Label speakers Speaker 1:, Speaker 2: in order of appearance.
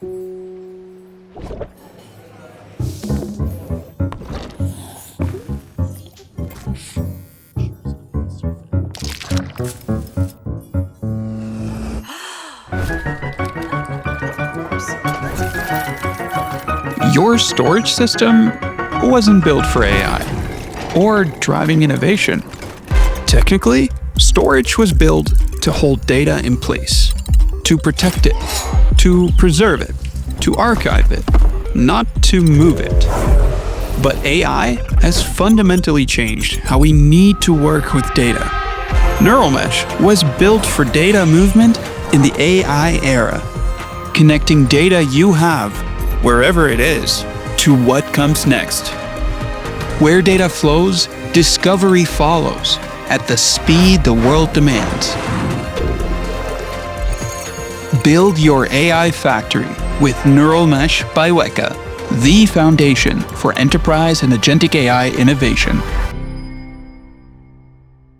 Speaker 1: Your storage system wasn't built for AI or driving innovation. Technically, storage was built to hold data in place, to protect it, to preserve it, to archive it, not to move it. But AI has fundamentally changed how we need to work with data. NeuralMesh was built for data movement in the AI era, connecting data you have, wherever it is, to what comes next. Where data flows, discovery follows at the speed the world demands. Build your AI factory with NeuralMesh by WEKA, the foundation for enterprise and agentic AI innovation.